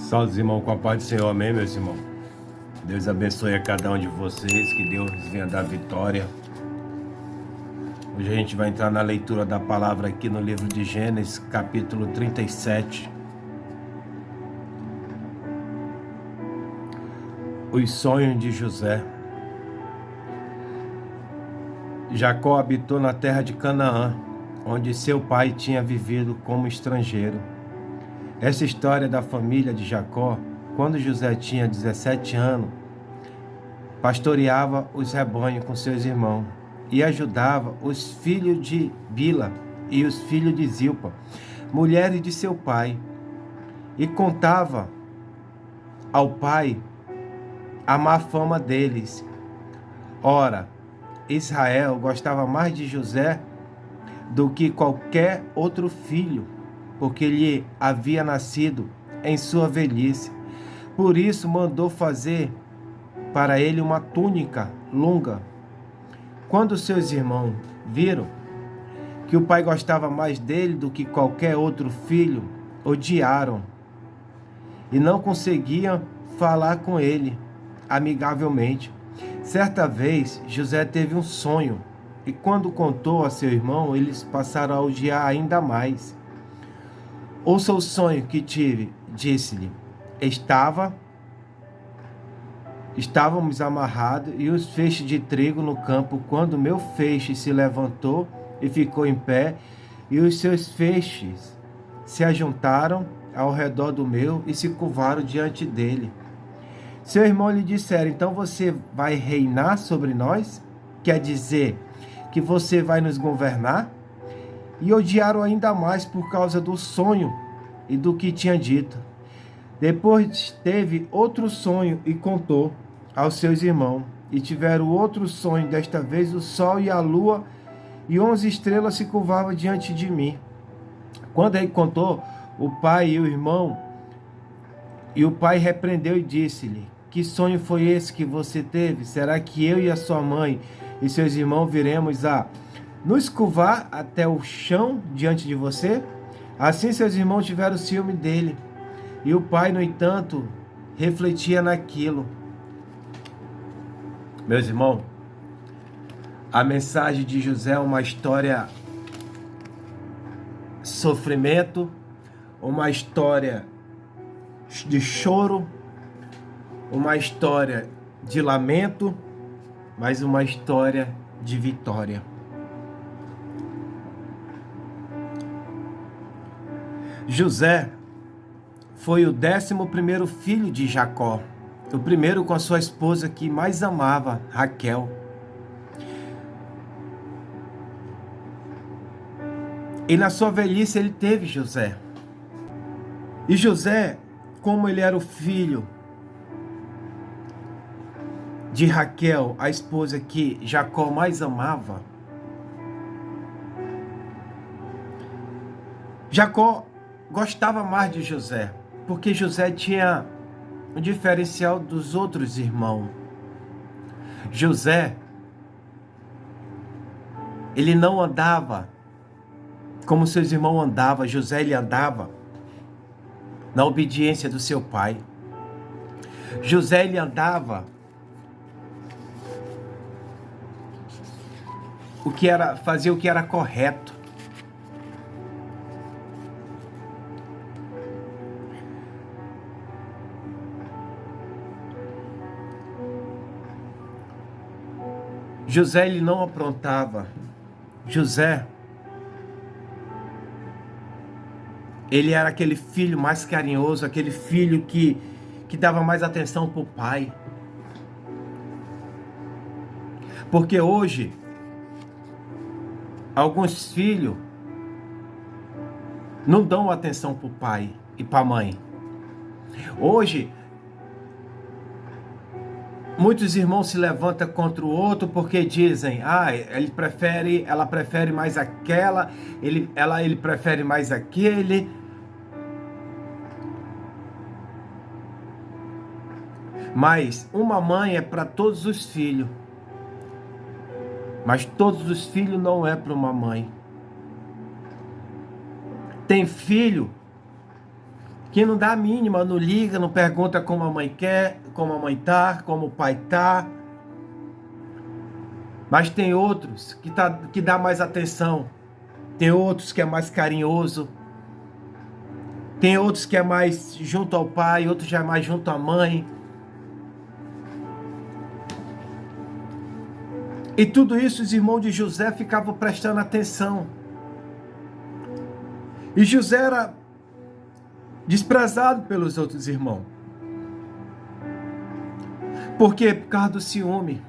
Salve, irmão, com a paz do Senhor, amém, meus irmãos? Deus abençoe a cada um de vocês, que Deus venha dar vitória. Hoje a gente vai entrar na leitura da palavra aqui no livro de Gênesis, capítulo 37. Os sonhos de José. Jacó habitou na terra de Canaã, onde seu pai tinha vivido como estrangeiro. Essa história da família de Jacó, quando José tinha 17 anos, pastoreava os rebanhos com seus irmãos e ajudava os filhos de Bila e os filhos de Zilpa, mulheres de seu pai, e contava ao pai a má fama deles. Ora, Israel gostava mais de José do que qualquer outro filho, porque lhe havia nascido em sua velhice. Por isso mandou fazer para ele uma túnica longa. Quando seus irmãos viram que o pai gostava mais dele do que qualquer outro filho, odiaram e não conseguiam falar com ele amigavelmente. Certa vez, José teve um sonho, e quando contou a seu irmão, eles passaram a odiar ainda mais. Ouça o sonho que tive, disse-lhe. Estávamos amarrados e os feixes de trigo no campo, quando meu feixe se levantou e ficou em pé, e os seus feixes se ajuntaram ao redor do meu e se curvaram diante dele. Seu irmão lhe disseram: então você vai reinar sobre nós? Quer dizer que você vai nos governar? E odiaram ainda mais por causa do sonho e do que tinha dito. Depois teve outro sonho e contou aos seus irmãos. E tiveram outro sonho, desta vez o sol e a lua e 11 estrelas se curvavam diante de mim. Quando ele contou, o pai e o irmão, e o pai repreendeu e disse-lhe: que sonho foi esse que você teve? Será que eu e a sua mãe e seus irmãos viremos a nos curvar até o chão diante de você? Assim seus irmãos tiveram ciúme dele. E o pai, no entanto, refletia naquilo. Meus irmãos, a mensagem de José é uma história de sofrimento, uma história de choro, uma história de lamento, mas uma história de vitória. José foi o 11º filho de Jacó, o primeiro com a sua esposa que mais amava, Raquel. E na sua velhice ele teve José. E José, como ele era o filho de Raquel, a esposa que Jacó mais amava, Jacó gostava mais de José, porque José tinha um diferencial dos outros irmãos. José, ele não andava como seus irmãos andavam. José, ele andava na obediência do seu pai. José, ele andava fazia o que era correto. José, ele não aprontava. José, ele era aquele filho mais carinhoso, aquele filho que dava mais atenção para o pai. Porque hoje, alguns filhos não dão atenção para o pai e para a mãe. Hoje, muitos irmãos se levantam contra o outro porque dizem: ela prefere mais aquela, ele prefere mais aquele. Mas uma mãe é para todos os filhos. Mas todos os filhos não é para uma mãe. Tem filho que não dá a mínima, não liga, não pergunta como a mãe quer, como a mãe tá, como o pai tá. Mas tem outros que dá mais atenção. Tem outros que é mais carinhoso. Tem outros que é mais junto ao pai, outros já é mais junto à mãe. E tudo isso os irmãos de José ficavam prestando atenção. E José era desprezado pelos outros irmãos. Por quê? Por causa do ciúme.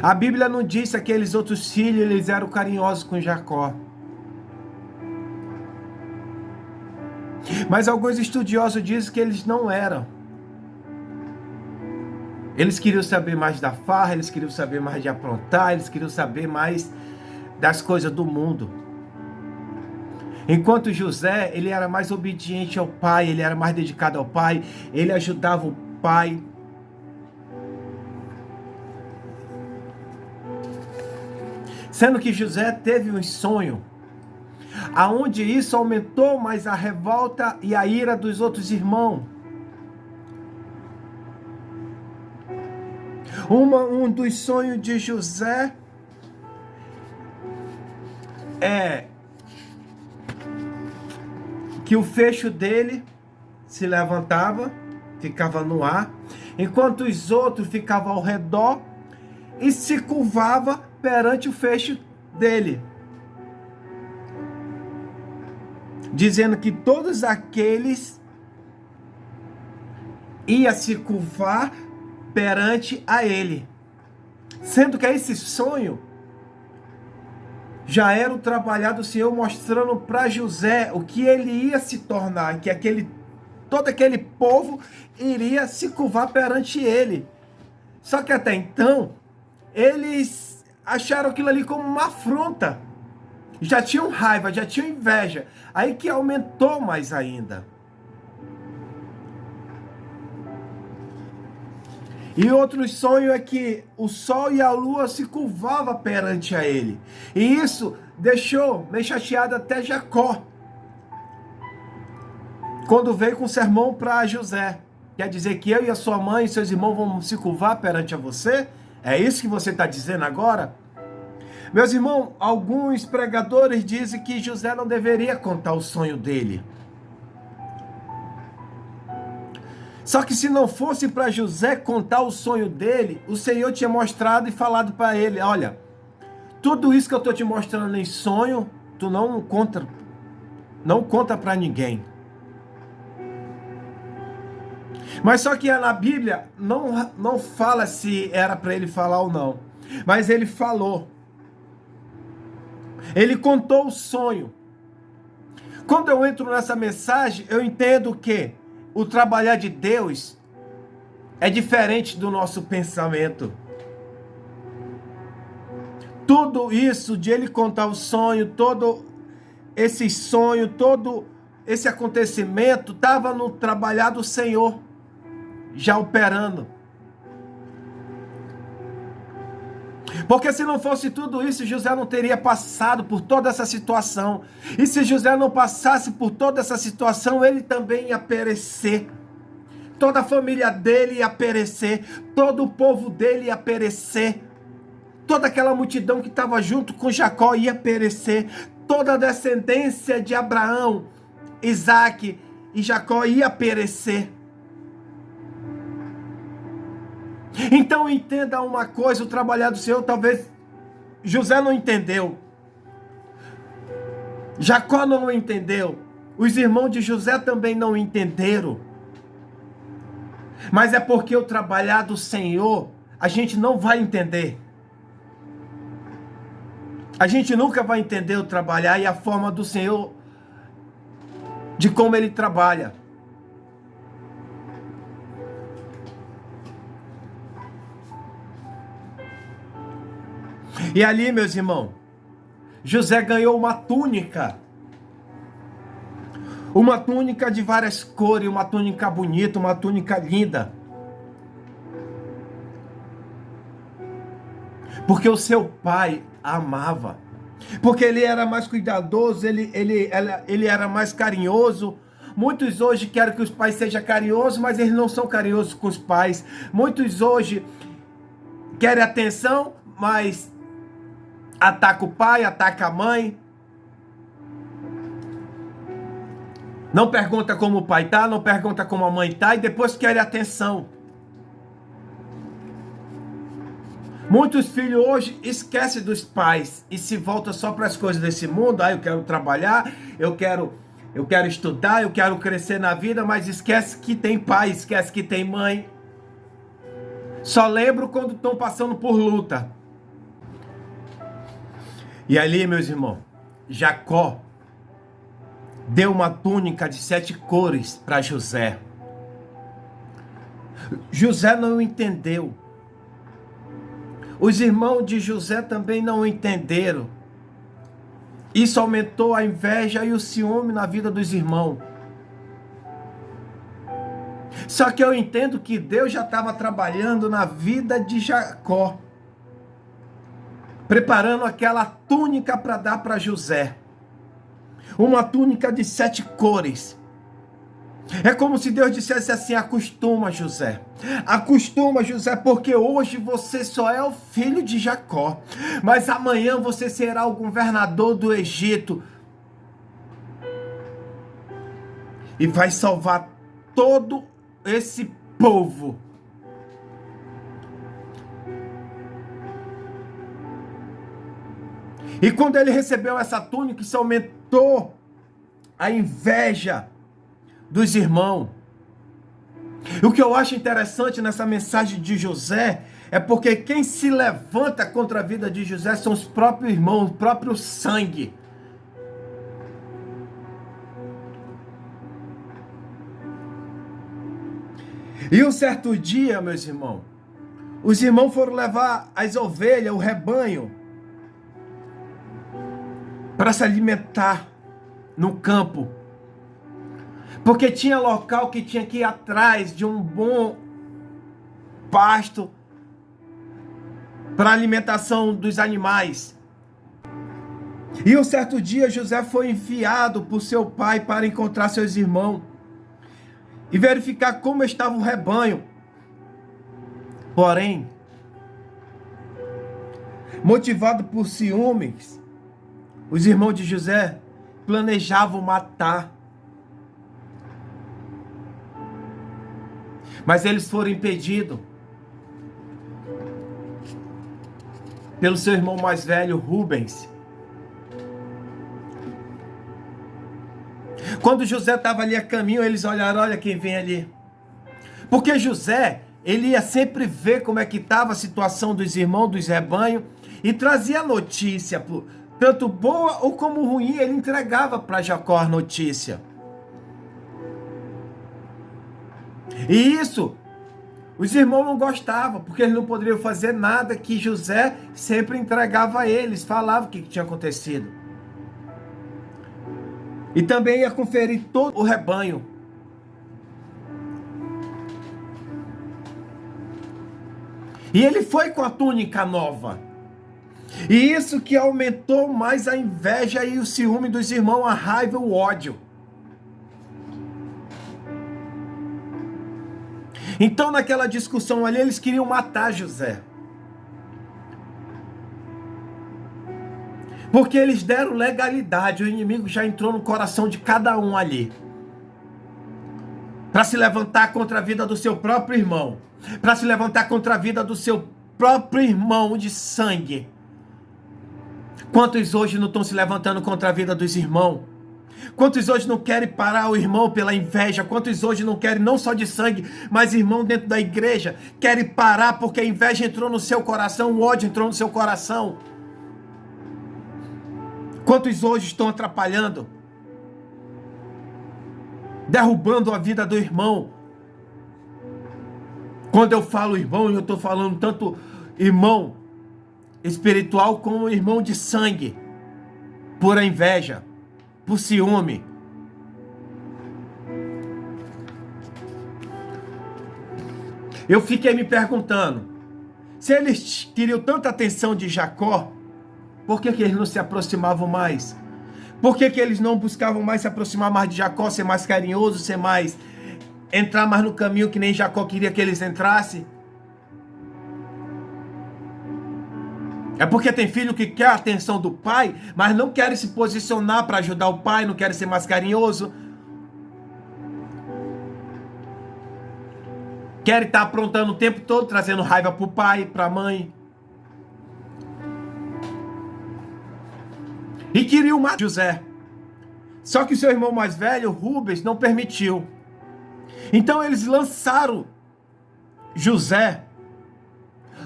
A Bíblia não diz que aqueles outros filhos eles eram carinhosos com Jacó. Mas alguns estudiosos dizem que eles não eram. Eles queriam saber mais da farra, eles queriam saber mais de aprontar, eles queriam saber mais das coisas do mundo. Enquanto José, ele era mais obediente ao pai, ele era mais dedicado ao pai, ele ajudava o pai. Sendo que José teve um sonho, aonde isso aumentou mais a revolta e a ira dos outros irmãos. Um dos sonhos de José é que o fecho dele se levantava, ficava no ar, enquanto os outros ficavam ao redor e se curvava perante o fecho dele, dizendo que todos aqueles iam se curvar perante a ele, sendo que esse sonho já era o trabalhar do Senhor mostrando para José o que ele ia se tornar, que todo aquele povo iria se curvar perante ele. Só que até então, eles acharam aquilo ali como uma afronta. Já tinham raiva, já tinham inveja. Aí que aumentou mais ainda. E outro sonho é que o sol e a lua se curvavam perante a ele. E isso deixou meio chateado até Jacó, quando veio com o sermão para José. Quer dizer que eu e a sua mãe e seus irmãos vão se curvar perante a você? É isso que você está dizendo agora? Meus irmãos, alguns pregadores dizem que José não deveria contar o sonho dele. Só que se não fosse para José contar o sonho dele, o Senhor tinha mostrado e falado para ele, olha, tudo isso que eu estou te mostrando em sonho, tu não conta para ninguém. Mas só que na Bíblia não fala se era para ele falar ou não. Mas ele falou. Ele contou o sonho. Quando eu entro nessa mensagem, eu entendo que o trabalhar de Deus é diferente do nosso pensamento. Tudo isso de ele contar o sonho, todo esse sonho, todo esse acontecimento estava no trabalhar do Senhor, já operando. Porque se não fosse tudo isso, José não teria passado por toda essa situação. E se José não passasse por toda essa situação, ele também ia perecer. Toda a família dele ia perecer. Todo o povo dele ia perecer. Toda aquela multidão que estava junto com Jacó ia perecer. Toda a descendência de Abraão, Isaac e Jacó ia perecer. Então entenda uma coisa, o trabalhar do Senhor, talvez José não entendeu. Jacó não entendeu. Os irmãos de José também não entenderam. Mas é porque o trabalhar do Senhor, a gente não vai entender. A gente nunca vai entender o trabalhar e a forma do Senhor, de como Ele trabalha. E ali, meus irmãos, José ganhou uma túnica. Uma túnica de várias cores, uma túnica bonita, uma túnica linda. Porque o seu pai a amava. porque ele era mais cuidadoso, ele era mais carinhoso. Muitos hoje querem que os pais sejam carinhosos, mas eles não são carinhosos com os pais. Muitos hoje querem atenção, mas ataca o pai, ataca a mãe. Não pergunta como o pai tá, não pergunta como a mãe tá, e depois querem atenção. Muitos filhos hoje esquecem dos pais e se voltam só para as coisas desse mundo. Eu quero trabalhar, eu quero estudar, eu quero crescer na vida, mas esquece que tem pai, esquece que tem mãe. Só lembro quando estão passando por luta. E ali, meus irmãos, Jacó deu uma túnica de 7 cores para José. José não entendeu. Os irmãos de José também não entenderam. Isso aumentou a inveja e o ciúme na vida dos irmãos. Só que eu entendo que Deus já estava trabalhando na vida de Jacó, preparando aquela túnica para dar para José. Uma túnica de 7 cores. É como se Deus dissesse assim: acostuma, José. Acostuma, José, porque hoje você só é o filho de Jacó. Mas amanhã você será o governador do Egito. E vai salvar todo esse povo. E quando ele recebeu essa túnica, isso aumentou a inveja dos irmãos. O que eu acho interessante nessa mensagem de José é porque quem se levanta contra a vida de José são os próprios irmãos, o próprio sangue. E um certo dia, meus irmãos, os irmãos foram levar as ovelhas, o rebanho, para se alimentar no campo. Porque tinha local que tinha que ir atrás de um bom pasto para a alimentação dos animais. E um certo dia José foi enviado por seu pai para encontrar seus irmãos e verificar como estava o rebanho. Porém, motivado por ciúmes, os irmãos de José planejavam matar. Mas eles foram impedidos pelo seu irmão mais velho, Rubens. Quando José estava ali a caminho, eles olharam: olha quem vem ali. Porque José, ele ia sempre ver como é que estava a situação dos irmãos, dos rebanhos, e trazia notícia, tanto boa ou como ruim, ele entregava para Jacó a notícia. E isso, os irmãos não gostavam, porque eles não poderiam fazer nada que José sempre entregava a eles, falava o que tinha acontecido. E também ia conferir todo o rebanho. E ele foi com a túnica nova. E isso que aumentou mais a inveja e o ciúme dos irmãos, a raiva e o ódio. Então, naquela discussão ali, eles queriam matar José. Porque eles deram legalidade, o inimigo já entrou no coração de cada um ali. Para se levantar contra a vida do seu próprio irmão. Para se levantar contra a vida do seu próprio irmão de sangue. Quantos hoje não estão se levantando contra a vida dos irmãos? Quantos hoje não querem parar o irmão pela inveja? Quantos hoje não querem, não só de sangue, mas irmão dentro da igreja, querem parar porque a inveja entrou no seu coração, o ódio entrou no seu coração? Quantos hoje estão atrapalhando? Derrubando a vida do irmão? Quando eu falo irmão, eu estou falando tanto irmão espiritual como irmão de sangue, por a inveja, por ciúme. Eu fiquei me perguntando, se eles queriam tanta atenção de Jacó, Por que eles não se aproximavam mais? Por que eles não buscavam mais se aproximar mais de Jacó, ser mais carinhoso, entrar mais no caminho que nem Jacó queria que eles entrassem? É porque tem filho que quer a atenção do pai, mas não quer se posicionar para ajudar o pai, não quer ser mais carinhoso. Quer estar aprontando o tempo todo, trazendo raiva para o pai, para a mãe. E queriam matar José. Só que o seu irmão mais velho, Rubens, não permitiu. Então eles lançaram José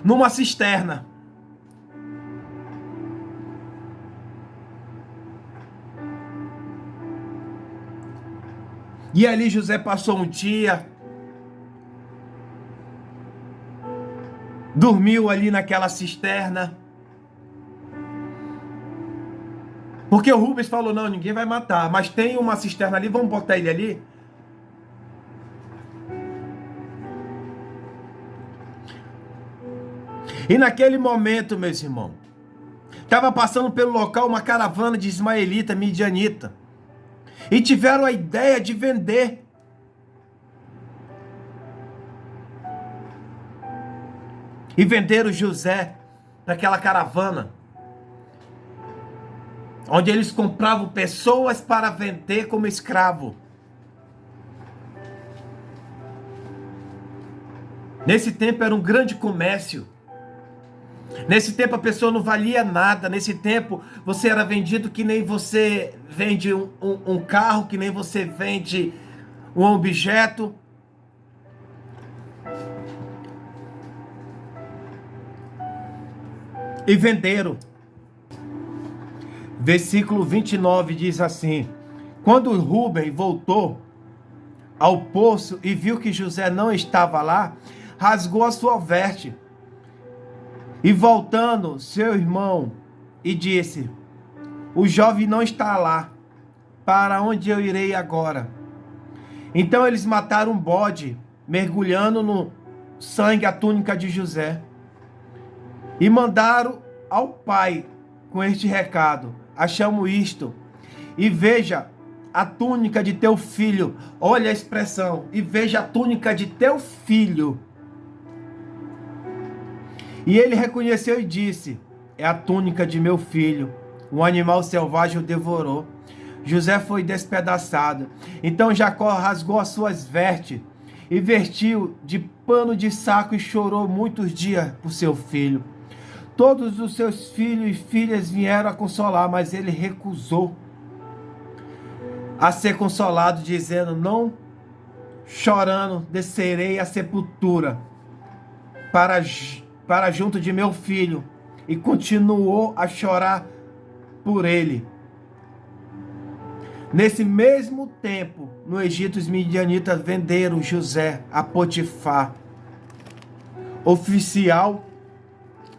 numa cisterna. E ali José passou um dia, dormiu ali naquela cisterna. Porque o Rubens falou, não, ninguém vai matar, mas tem uma cisterna ali, vamos botar ele ali. E naquele momento, meus irmãos, estava passando pelo local uma caravana de ismaelita, midianita. E tiveram a ideia de vender. E venderam José para aquela caravana. Onde eles compravam pessoas para vender como escravo. Nesse tempo era um grande comércio. Nesse tempo a pessoa não valia nada. Nesse tempo você era vendido que nem você vende um carro, que nem você vende um objeto. E venderam. Versículo 29 diz assim: quando Rubem voltou ao poço e viu que José não estava lá, rasgou a sua veste. E voltando seu irmão e disse: o jovem não está lá, para onde eu irei agora? Então eles mataram um bode, mergulhando no sangue a túnica de José, e mandaram ao pai com este recado: achamos isto, e veja a túnica de teu filho. Olha a expressão, e veja a túnica de teu filho. E ele reconheceu e disse: é a túnica de meu filho. Um animal selvagem o devorou. José foi despedaçado. Então Jacó rasgou as suas vestes e vestiu de pano de saco e chorou muitos dias por seu filho. Todos os seus filhos e filhas vieram a consolar, mas ele recusou a ser consolado, dizendo: não chorando descerei à sepultura para junto de meu filho. E continuou a chorar por ele. Nesse mesmo tempo, no Egito, os midianitas venderam José a Potifar, oficial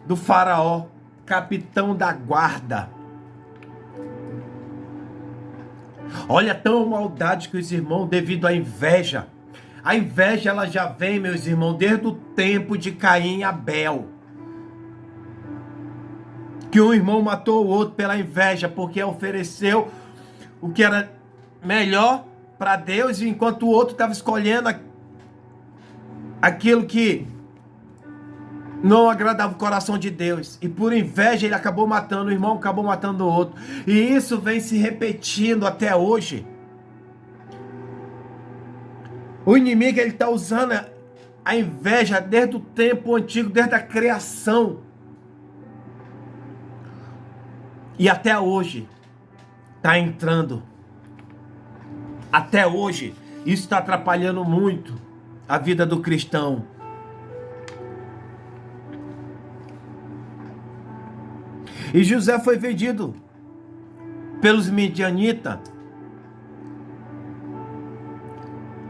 do faraó, capitão da guarda. Olha tão maldade que os irmãos, devido à inveja. A inveja, ela já vem, meus irmãos, desde o tempo de Caim e Abel. Que um irmão matou o outro pela inveja, porque ofereceu o que era melhor para Deus, enquanto o outro estava escolhendo aquilo que não agradava o coração de Deus. E por inveja ele acabou matando, o irmão acabou matando o outro. E isso vem se repetindo até hoje. O inimigo, ele está usando a inveja desde o tempo antigo, desde a criação. E até hoje está entrando. Até hoje isso está atrapalhando muito a vida do cristão. E José foi vendido pelos midianitas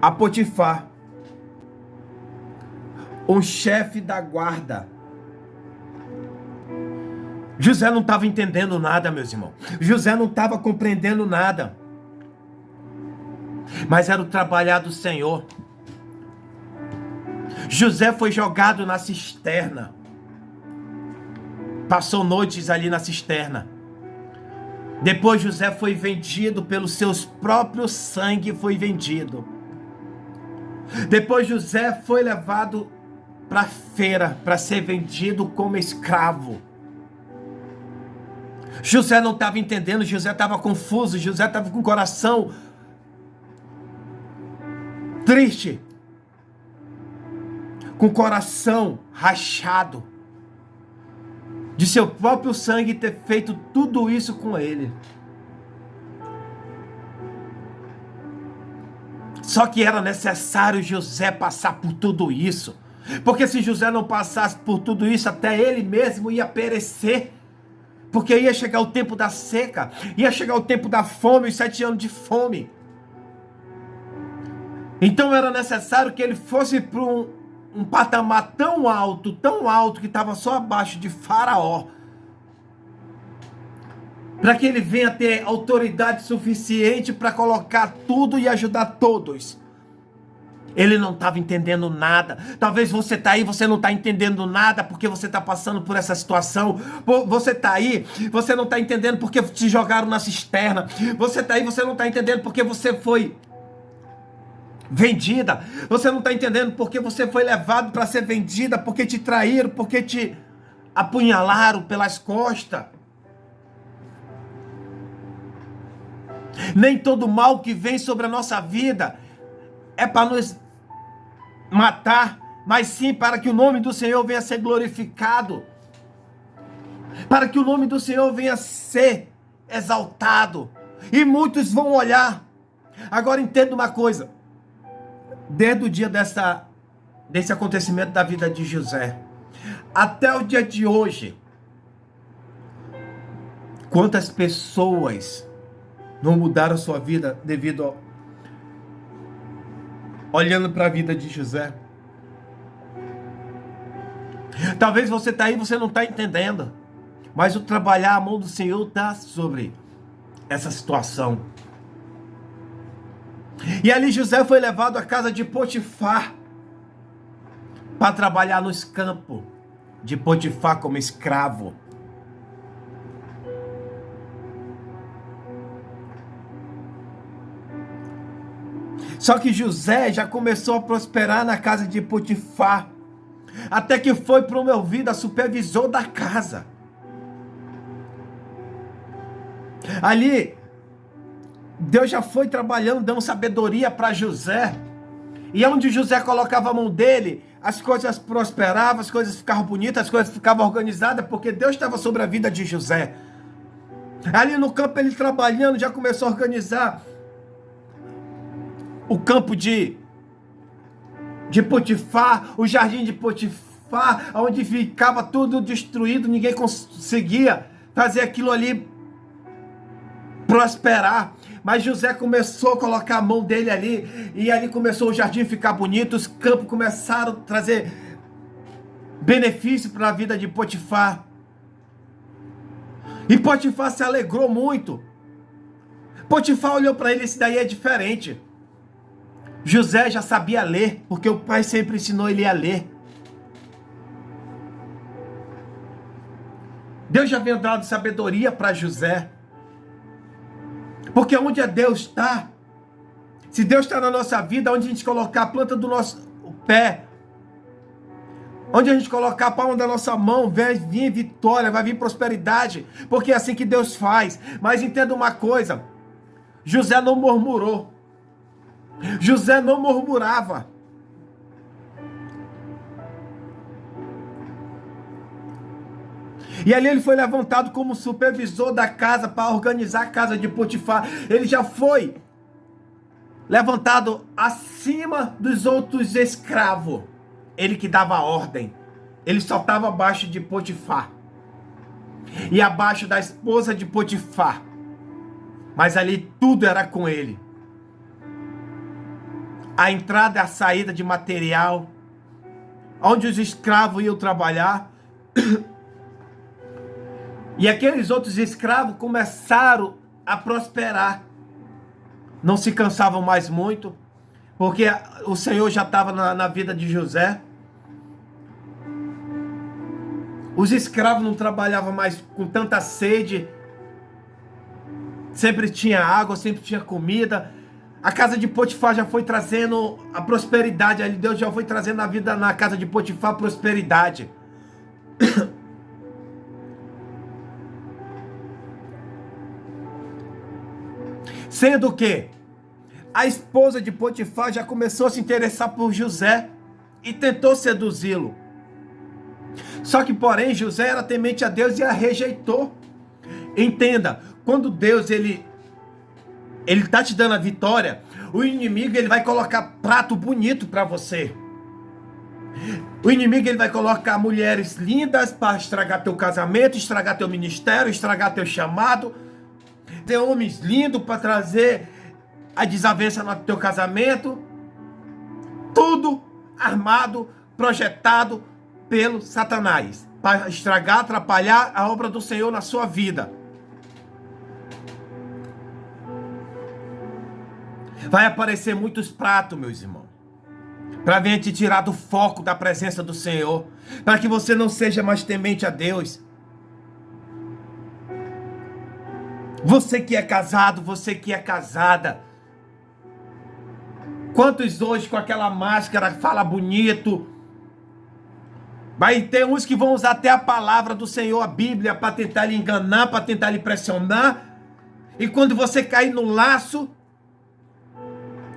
a Potifar, um chefe da guarda. José não estava entendendo nada, meus irmãos. José não estava compreendendo nada. Mas era o trabalhar do Senhor. José foi jogado na cisterna. Passou noites ali na cisterna. Depois José foi vendido pelos seus próprios sangue, foi vendido. Depois José foi levado para a feira para ser vendido como escravo. José não estava entendendo, José estava confuso, José estava com o coração triste, com o coração rachado, de seu próprio sangue ter feito tudo isso com ele. Só que era necessário José passar por tudo isso, porque se José não passasse por tudo isso, até ele mesmo ia perecer, porque ia chegar o tempo da seca, ia chegar o tempo da fome, os 7 anos de fome. Então era necessário que ele fosse para um patamar tão alto, que estava só abaixo de Faraó, para que ele venha ter autoridade suficiente para colocar tudo e ajudar todos. Ele não estava entendendo nada. Talvez você está aí, você não está entendendo nada porque você está passando por essa situação. Você está aí, você não está entendendo porque te jogaram na cisterna. Você está aí, você não está entendendo porque você foi vendida. Você não está entendendo porque você foi levado para ser vendida, porque te traíram, porque te apunhalaram pelas costas. Nem todo mal que vem sobre a nossa vida é para nos matar, mas sim para que o nome do Senhor venha a ser glorificado, para que o nome do Senhor venha a ser exaltado, e muitos vão olhar. Agora entenda uma coisa, desde o dia desse acontecimento da vida de José, até o dia de hoje, quantas pessoas não mudaram sua vida devido olhando para a vida de José? Talvez você está aí, você não está entendendo, mas o trabalhar a mão do Senhor está sobre essa situação. E ali José foi levado à casa de Potifar para trabalhar nos campos de Potifar como escravo. Só que José já começou a prosperar na casa de Potifar, até que foi promovido a supervisor da casa. Ali, Deus já foi trabalhando, dando sabedoria para José. E onde José colocava a mão dele, as coisas prosperavam, as coisas ficavam bonitas, as coisas ficavam organizadas, porque Deus estava sobre a vida de José. Ali no campo, ele trabalhando, já começou a organizar o campo de Potifar, o jardim de Potifar, onde ficava tudo destruído, ninguém conseguia fazer aquilo ali prosperar. Mas José começou a colocar a mão dele ali, e ali começou o jardim a ficar bonito, os campos começaram a trazer benefício para a vida de Potifar. E Potifar se alegrou muito. Potifar olhou para ele, esse daí é diferente. José já sabia ler, porque o pai sempre ensinou ele a ler. Deus já havia dado sabedoria para José. Porque onde Deus está, se Deus está na nossa vida, onde a gente colocar a planta do nosso pé, onde a gente colocar a palma da nossa mão, vai vir vitória, vai vir prosperidade, porque é assim que Deus faz. Mas entenda uma coisa, José não murmurou, José não murmurava. E ali ele foi levantado como supervisor da casa para organizar a casa de Potifar. Ele já foi levantado acima dos outros escravos. Ele que dava ordem. Ele só estava abaixo de Potifar e abaixo da esposa de Potifar. Mas ali tudo era com ele. A entrada e a saída de material, onde os escravos iam trabalhar. E aqueles outros escravos começaram a prosperar. Não se cansavam mais muito, porque o Senhor já estava na vida de José. Os escravos não trabalhavam mais com tanta sede. Sempre tinha água, sempre tinha comida. A casa de Potifar já foi trazendo a prosperidade. Ali Deus já foi trazendo na vida, na casa de Potifar, prosperidade. Sendo que a esposa de Potifar já começou a se interessar por José e tentou seduzi-lo. Só que, porém, José era temente a Deus e a rejeitou. Entenda, quando Deus ele tá te dando a vitória, o inimigo ele vai colocar prato bonito para você. O inimigo ele vai colocar mulheres lindas para estragar teu casamento, estragar teu ministério, estragar teu chamado. Ter homens lindos para trazer a desavença no teu casamento. Tudo armado, projetado pelo Satanás, para estragar, atrapalhar a obra do Senhor na sua vida. Vai aparecer muitos pratos, meus irmãos, para vir te tirar do foco da presença do Senhor, para que você não seja mais temente a Deus. Você que é casado, você que é casada, quantos hoje com aquela máscara fala bonito? Vai ter uns que vão usar até a palavra do Senhor, a Bíblia, para tentar lhe enganar, para tentar lhe pressionar. E quando você cair no laço,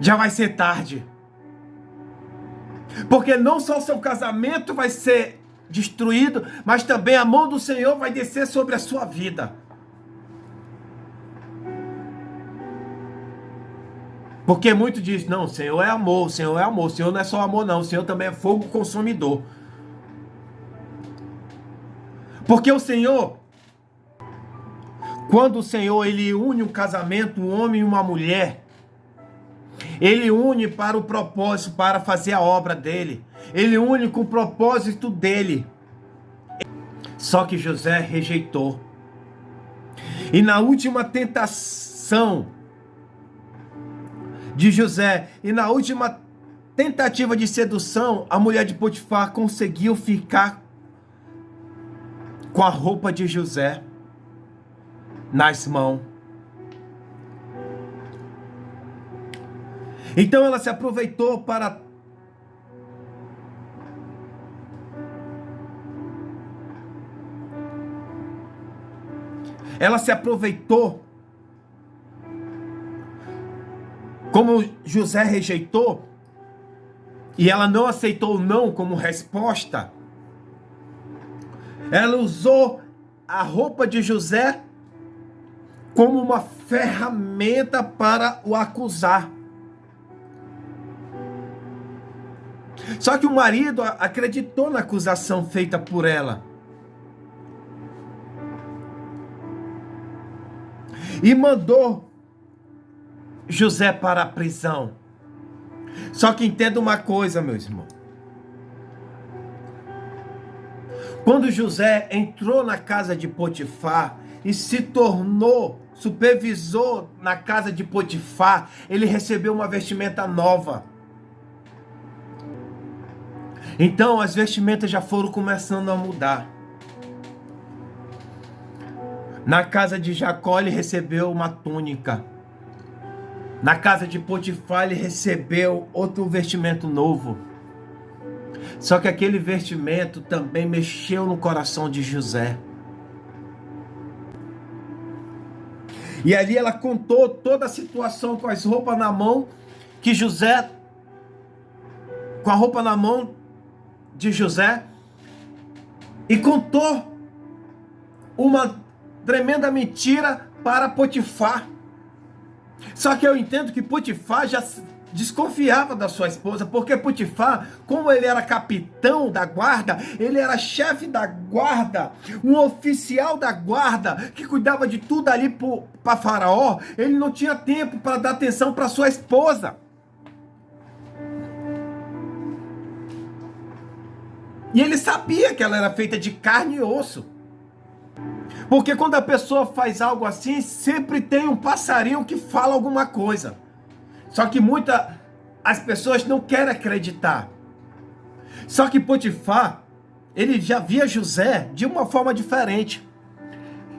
já vai ser tarde. Porque não só o seu casamento vai ser destruído, mas também a mão do Senhor vai descer sobre a sua vida. Porque muito diz, não, o Senhor é amor, o Senhor é amor, o Senhor não é só amor não, o Senhor também é fogo consumidor. Porque o Senhor, quando o Senhor ele une um casamento, um homem e uma mulher, ele une para o propósito, para fazer a obra dele. Ele une com o propósito dele. Só que José rejeitou. E na última tentação de José, e na última tentativa de sedução, a mulher de Potifar conseguiu ficar com a roupa de José nas mãos. Então ela se aproveitou para como José rejeitou, e ela não aceitou o não como resposta, ela usou a roupa de José como uma ferramenta para o acusar. Só que o marido acreditou na acusação feita por ela. E mandou José para a prisão. Só que entenda uma coisa, meus irmãos. Quando José entrou na casa de Potifar e se tornou supervisor na casa de Potifar, ele recebeu uma vestimenta nova. Então as vestimentas já foram começando a mudar. Na casa de Jacó ele recebeu uma túnica. Na casa de Potifar ele recebeu outro vestimento novo. Só que aquele vestimento também mexeu no coração de José. E ali ela contou toda a situação com as roupas na mão, que José, com a roupa na mão de José, e contou uma tremenda mentira para Potifar. Só que eu entendo que Potifar já desconfiava da sua esposa, porque Potifar, como ele era capitão da guarda, ele era chefe da guarda, um oficial da guarda, que cuidava de tudo ali para Faraó, ele não tinha tempo para dar atenção para sua esposa. E ele sabia que ela era feita de carne e osso. Porque quando a pessoa faz algo assim, sempre tem um passarinho que fala alguma coisa. Só que as pessoas não querem acreditar. Só que Potifar, ele já via José de uma forma diferente.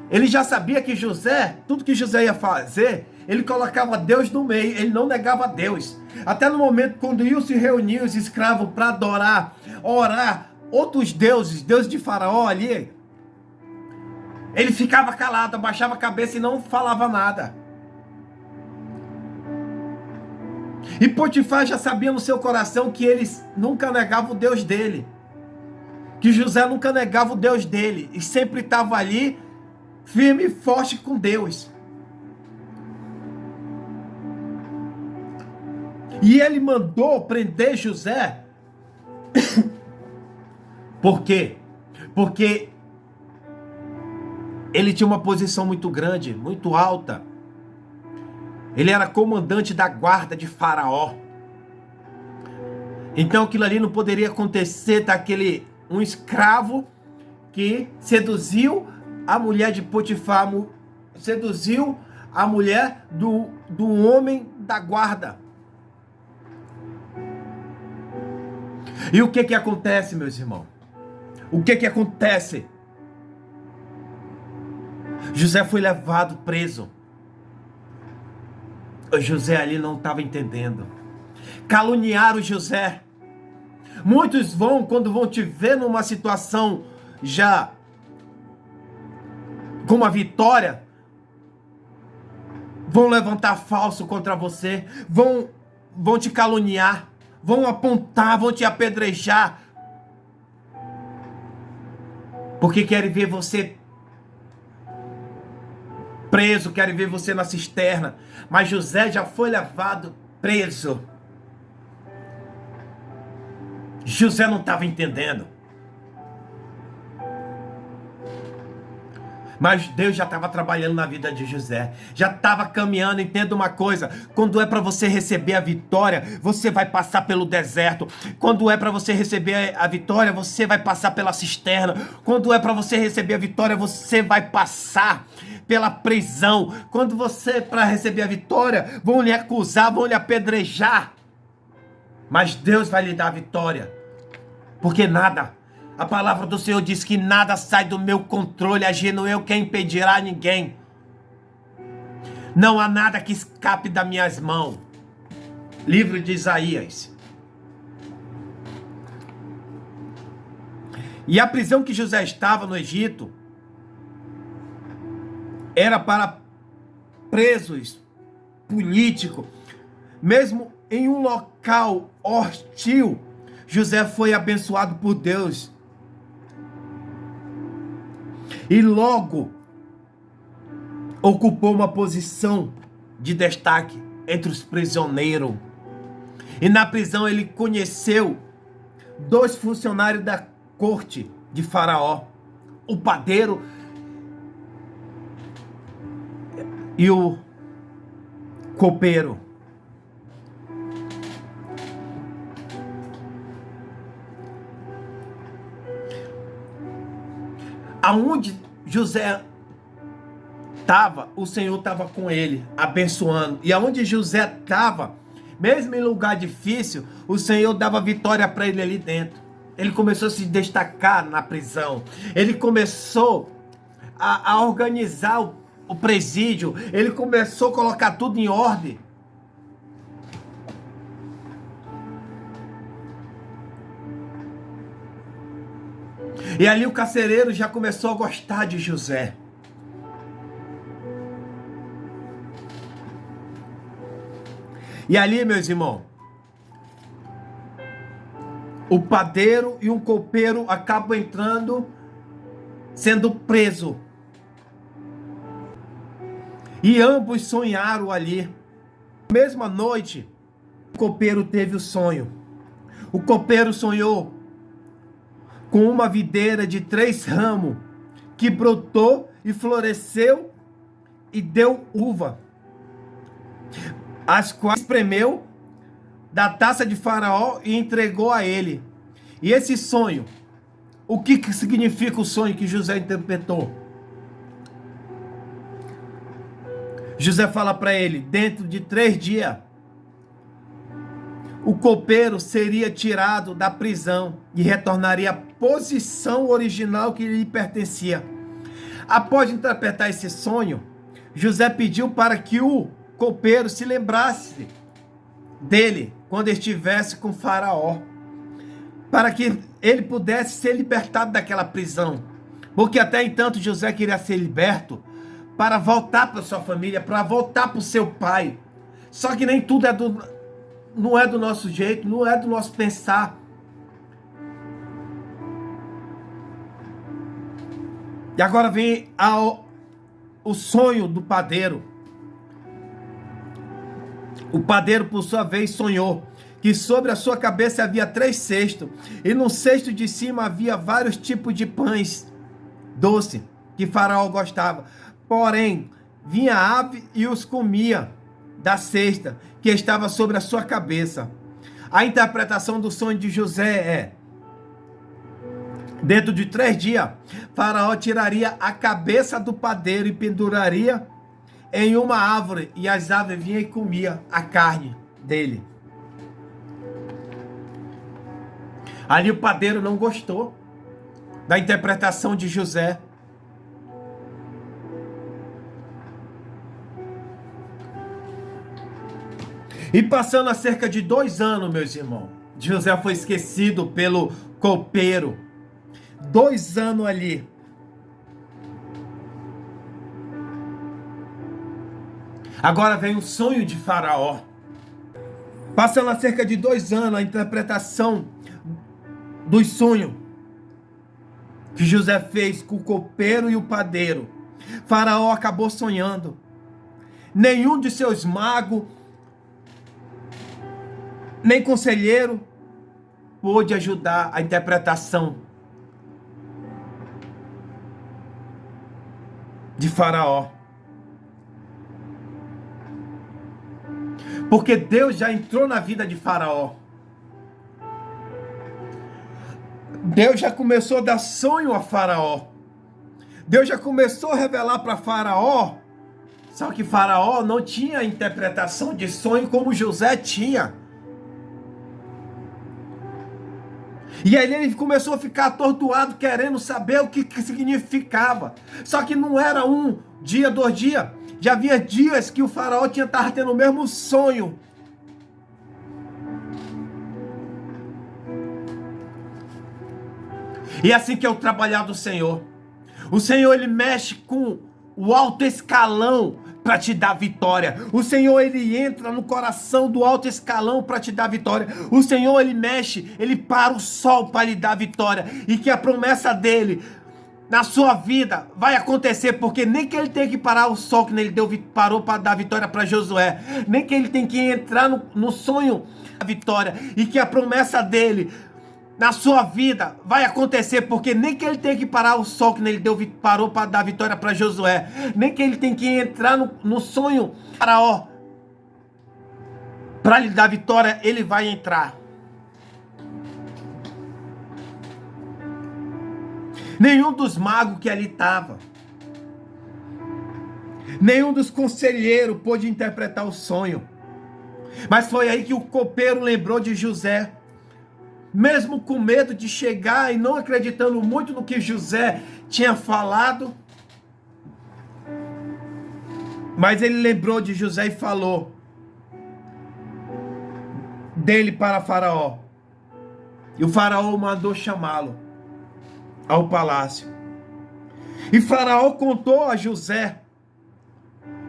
Ele já sabia que José, tudo que José ia fazer, ele colocava Deus no meio, ele não negava Deus. Até no momento quando iam se reunir os escravos para adorar, orar, outros deuses, deus de Faraó ali, ele ficava calado, abaixava a cabeça e não falava nada. E Potifar já sabia no seu coração que eles nunca negavam o Deus dele. Que José nunca negava o Deus dele. E sempre estava ali, firme e forte com Deus. E ele mandou prender José. Por quê? Porque ele tinha uma posição muito grande, muito alta. Ele era comandante da guarda de Faraó. Então aquilo ali não poderia acontecer daquele um escravo que seduziu a mulher de Potifar, seduziu a mulher do homem da guarda. E o que acontece, meus irmãos? O que acontece? José foi levado preso. O José ali não estava entendendo. Caluniaram José. Muitos quando vão te ver numa situação já com uma vitória, vão levantar falso contra você, vão te caluniar, vão apontar, vão te apedrejar, porque querem ver você preso, querem ver você na cisterna. Mas José já foi levado preso. José não estava entendendo. Mas Deus já estava trabalhando na vida de José. Já estava caminhando. Entenda uma coisa. Quando é para você receber a vitória, você vai passar pelo deserto. Quando é para você receber a vitória, você vai passar pela cisterna. Quando é para você receber a vitória, você vai passar pela prisão. Quando você, para receber a vitória, vão lhe acusar, vão lhe apedrejar. Mas Deus vai lhe dar a vitória. Porque nada... A palavra do Senhor diz que nada sai do meu controle, agindo eu quem impedirá ninguém. Não há nada que escape das minhas mãos. Livro de Isaías. E a prisão que José estava no Egito era para presos políticos. Mesmo em um local hostil, José foi abençoado por Deus. E logo ocupou uma posição de destaque entre os prisioneiros. E na prisão ele conheceu 2 funcionários da corte de Faraó, o padeiro e o copeiro. Aonde José estava, o Senhor estava com ele, abençoando. E aonde José estava, mesmo em lugar difícil, o Senhor dava vitória para ele ali dentro. Ele começou a se destacar na prisão. Ele começou a organizar o presídio. Ele começou a colocar tudo em ordem. E ali o carcereiro já começou a gostar de José. E ali, meus irmãos, o padeiro e um copeiro acabam entrando, sendo preso. E ambos sonharam ali. Na mesma noite, o copeiro teve o sonho. O copeiro sonhou com uma videira de 3 ramos, que brotou e floresceu e deu uva, as quais espremeu da taça de Faraó e entregou a ele. E esse sonho, o que significa o sonho que José interpretou? José fala para ele: dentro de 3 dias, o copeiro seria tirado da prisão e retornaria à posição original que lhe pertencia. Após interpretar esse sonho, José pediu para que o copeiro se lembrasse dele quando estivesse com Faraó, para que ele pudesse ser libertado daquela prisão, porque até então José queria ser liberto para voltar para sua família, para voltar para o seu pai. Só que nem tudo não é do nosso jeito, não é do nosso pensar. E agora vem o sonho do padeiro. O padeiro, por sua vez, sonhou que sobre a sua cabeça havia 3 cestos, e no cesto de cima havia vários tipos de pães doce que Faraó gostava. Porém, vinha a ave e os comia da cesta que estava sobre a sua cabeça. A interpretação do sonho de José é: dentro de 3 dias, Faraó tiraria a cabeça do padeiro e penduraria em uma árvore, e as aves vinham e comiam a carne dele. Ali o padeiro não gostou da interpretação de José. E passando há cerca de 2 anos, meus irmãos, José foi esquecido pelo copeiro. 2 anos ali. Agora vem o sonho de Faraó. Passando há cerca de 2 anos, a interpretação dos sonhos que José fez com o copeiro e o padeiro. Faraó acabou sonhando. Nenhum de seus magos, nem conselheiro, pôde ajudar a interpretação de Faraó. Porque Deus já entrou na vida de Faraó. Deus já começou a dar sonho a Faraó. Deus já começou a revelar para Faraó. Só que Faraó não tinha interpretação de sonho como José tinha. E aí ele começou a ficar atordoado, querendo saber o que significava. Só que não era 1 dia, 2 dias. Já havia dias que o Faraó estava tendo o mesmo sonho. E é assim que é o trabalhar do Senhor. O Senhor, ele mexe com o alto escalão para te dar vitória. O Senhor, ele entra no coração do alto escalão para te dar vitória. O Senhor, ele mexe, ele para o sol para lhe dar vitória. E que a promessa dele na sua vida vai acontecer, porque nem que ele tenha que parar o sol que ele parou para dar vitória para Josué, nem que ele tenha que entrar no sonho da vitória, e que a promessa dele na sua vida vai acontecer, porque nem que ele tenha que parar o sol que ele parou para dar vitória para Josué, nem que ele tenha que entrar no sonho Faraó para lhe dar vitória, ele vai entrar. Nenhum dos magos que ali estava, nenhum dos conselheiros pôde interpretar o sonho. Mas foi aí que o copeiro lembrou de José. Mesmo com medo de chegar e não acreditando muito no que José tinha falado, mas ele lembrou de José e falou dele para Faraó. E o Faraó mandou chamá-lo ao palácio. E Faraó contou a José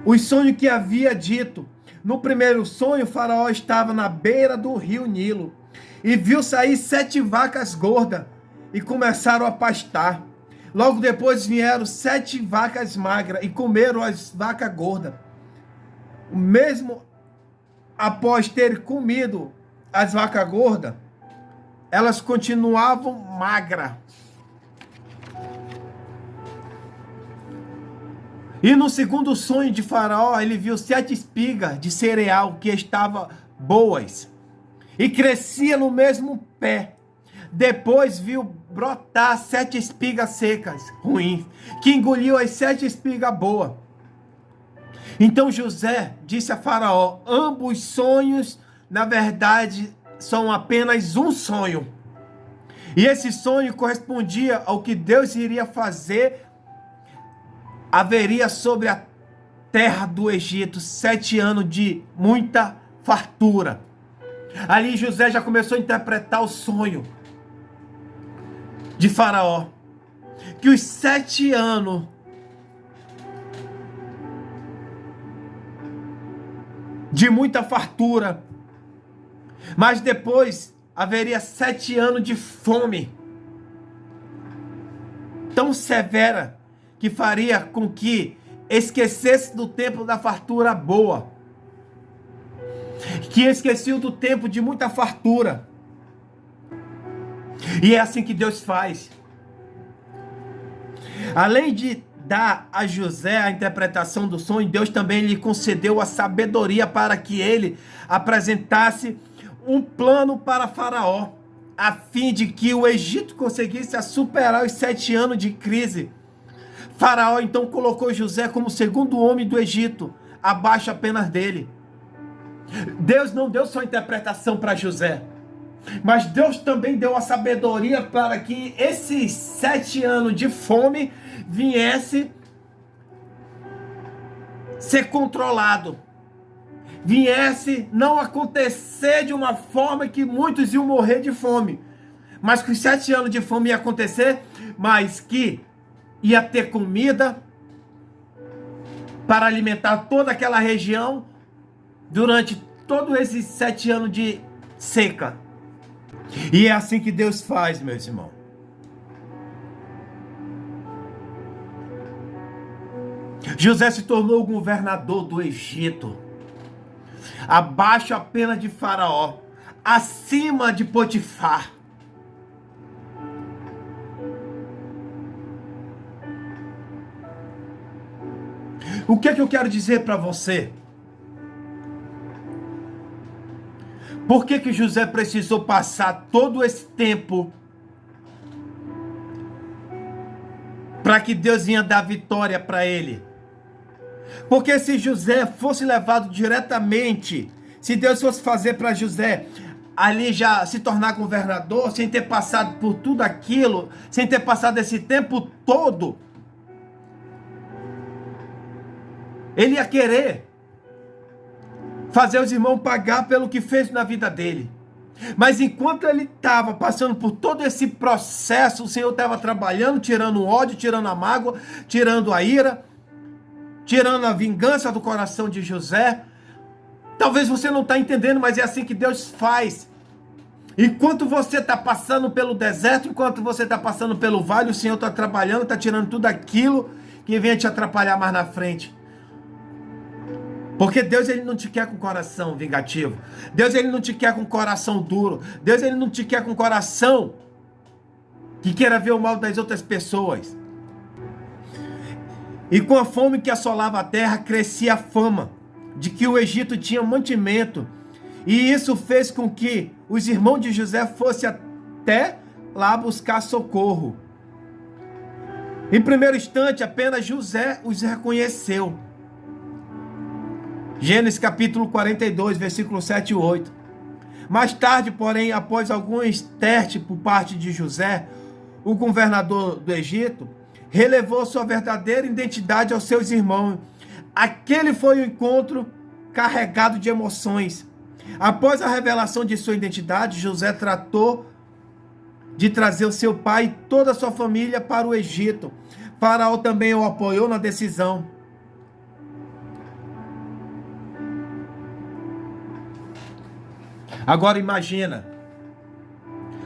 os sonhos que havia dito. No primeiro sonho, Faraó estava na beira do rio Nilo e viu sair 7 vacas gordas e começaram a pastar. Logo depois vieram 7 vacas magras e comeram as vacas gordas. Mesmo após ter comido as vacas gordas, elas continuavam magras. E no segundo sonho de Faraó, ele viu 7 espigas de cereal que estavam boas e crescia no mesmo pé. Depois viu brotar 7 espigas secas, ruins, que engoliu as 7 espigas boas. Então José disse a Faraó: ambos sonhos, na verdade, são apenas um sonho. E esse sonho correspondia ao que Deus iria fazer. Haveria sobre a terra do Egito 7 anos de muita fartura. Ali José já começou a interpretar o sonho de Faraó. Que os 7 anos de muita fartura, mas depois haveria 7 anos de fome tão severa que faria com que esquecesse do tempo da fartura boa, que esqueciam do tempo de muita fartura. E é assim que Deus faz. Além de dar a José a interpretação do sonho, Deus também lhe concedeu a sabedoria para que ele apresentasse um plano para Faraó, a fim de que o Egito conseguisse superar os 7 anos de crise. Faraó então colocou José como segundo homem do Egito, abaixo apenas dele. Deus não deu só interpretação para José, mas Deus também deu a sabedoria para que esses 7 anos de fome viesse ser controlado, viesse não acontecer de uma forma que muitos iam morrer de fome, mas que os 7 anos de fome ia acontecer, mas que ia ter comida para alimentar toda aquela região durante todos esses 7 anos de seca. E é assim que Deus faz, meus irmãos. José se tornou o governador do Egito, abaixo apenas de Faraó, acima de Potifar. O que é que eu quero dizer para você? Por que José precisou passar todo esse tempo para que Deus vinha dar vitória para ele? Porque se José fosse levado diretamente, se Deus fosse fazer para José ali já se tornar governador, sem ter passado por tudo aquilo, sem ter passado esse tempo todo, ele ia querer fazer os irmãos pagar pelo que fez na vida dele. Mas enquanto ele estava passando por todo esse processo, o Senhor estava trabalhando, tirando o ódio, tirando a mágoa, tirando a ira, tirando a vingança do coração de José. Talvez você não está entendendo, mas é assim que Deus faz. Enquanto você está passando pelo deserto, enquanto você está passando pelo vale, o Senhor está trabalhando, está tirando tudo aquilo que venha te atrapalhar mais na frente. Porque Deus, ele não te quer com coração vingativo. Deus, ele não te quer com coração duro. Deus, ele não te quer com coração que queira ver o mal das outras pessoas. E com a fome que assolava a terra, crescia a fama de que o Egito tinha mantimento. E isso fez com que os irmãos de José fossem até lá buscar socorro. Em primeiro instante, apenas José os reconheceu. Gênesis capítulo 42, versículos 7 e 8. Mais tarde, porém, após alguns testes por parte de José, o governador do Egito relevou sua verdadeira identidade aos seus irmãos. Aquele foi um encontro carregado de emoções. Após a revelação de sua identidade, José tratou de trazer o seu pai e toda a sua família para o Egito. Faraó também o apoiou na decisão. Agora imagina,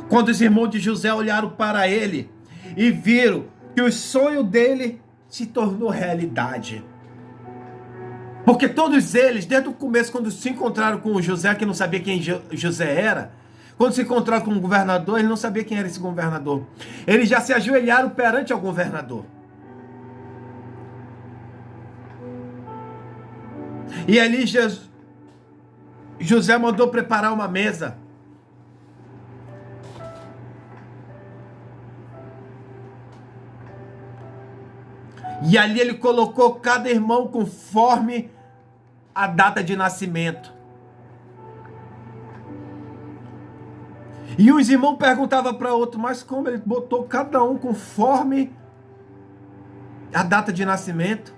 quando os irmãos de José olharam para ele e viram que o sonho dele se tornou realidade. Porque todos eles, desde o começo, quando se encontraram com o José, que não sabia quem José era, quando se encontraram com o governador, ele não sabia quem era esse governador. Eles já se ajoelharam perante ao governador. E ali José mandou preparar uma mesa. E ali ele colocou cada irmão conforme a data de nascimento. E os irmãos perguntavam para outro, mas como ele botou cada um conforme a data de nascimento?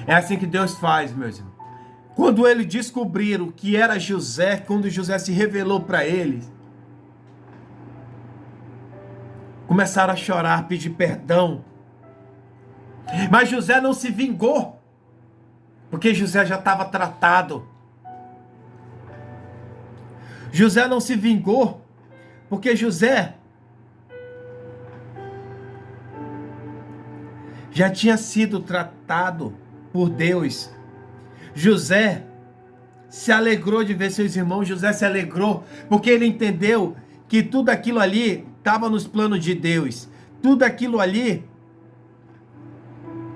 É assim que Deus faz, meus irmãos. Quando eles descobriram que era José, quando José se revelou para eles, começaram a chorar, pedir perdão. Mas José não se vingou, porque José já estava tratado. José não se vingou, porque José já tinha sido tratado por Deus. José se alegrou de ver seus irmãos. José se alegrou porque ele entendeu que tudo aquilo ali estava nos planos de Deus. Tudo aquilo ali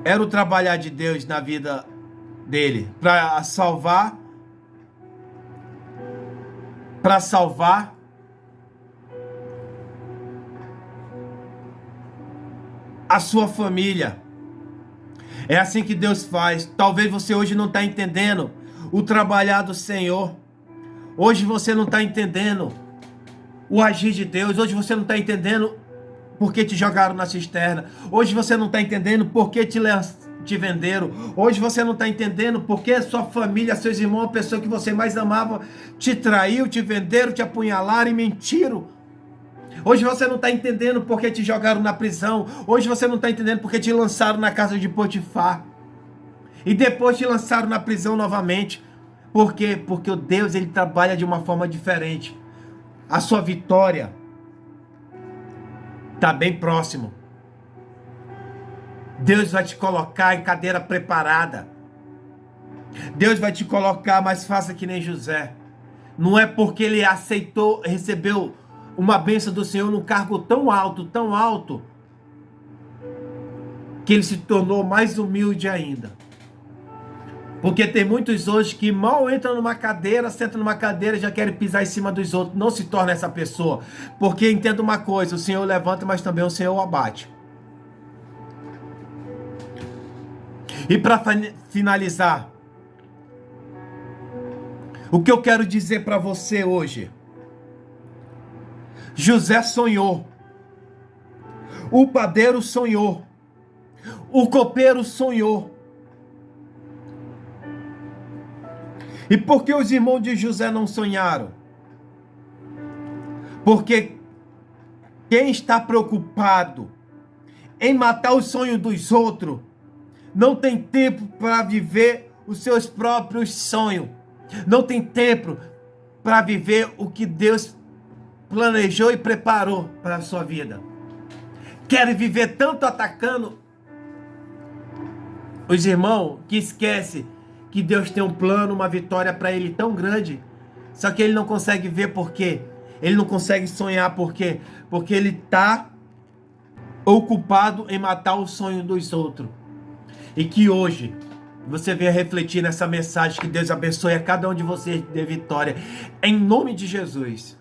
era o trabalhar de Deus na vida dele para salvar a sua família. É assim que Deus faz. Talvez você hoje não está entendendo o trabalhar do Senhor. Hoje você não está entendendo o agir de Deus. Hoje você não está entendendo por que te jogaram na cisterna. Hoje você não está entendendo por que te venderam. Hoje você não está entendendo por que sua família, seus irmãos, a pessoa que você mais amava, te traiu, te venderam, te apunhalaram e mentiram. Hoje você não está entendendo porque te jogaram na prisão. Hoje você não está entendendo porque te lançaram na casa de Potifar. E depois te lançaram na prisão novamente. Por quê? Porque o Deus, ele trabalha de uma forma diferente. A sua vitória está bem próximo. Deus vai te colocar em cadeira preparada. Deus vai te colocar, mas faça que nem José. Não é porque ele aceitou, recebeu uma bênção do Senhor num cargo tão alto, que ele se tornou mais humilde ainda. Porque tem muitos hoje que mal entram numa cadeira, sentam numa cadeira e já querem pisar em cima dos outros. Não se torna essa pessoa. Porque entenda uma coisa, o Senhor levanta, mas também o Senhor abate. E para finalizar, o que eu quero dizer para você hoje? José sonhou, o padeiro sonhou, o copeiro sonhou. E por que os irmãos de José não sonharam? Porque quem está preocupado em matar os sonhos dos outros, não tem tempo para viver os seus próprios sonhos. Não tem tempo para viver o que Deus planejou e preparou para a sua vida. Querem viver tanto atacando os irmãos que esquece que Deus tem um plano, uma vitória para ele tão grande. Só que ele não consegue ver por quê. Ele não consegue sonhar por quê? Porque ele está ocupado em matar o sonho dos outros. E que hoje você venha refletir nessa mensagem. Que Deus abençoe a cada um de vocês de vitória. Em nome de Jesus.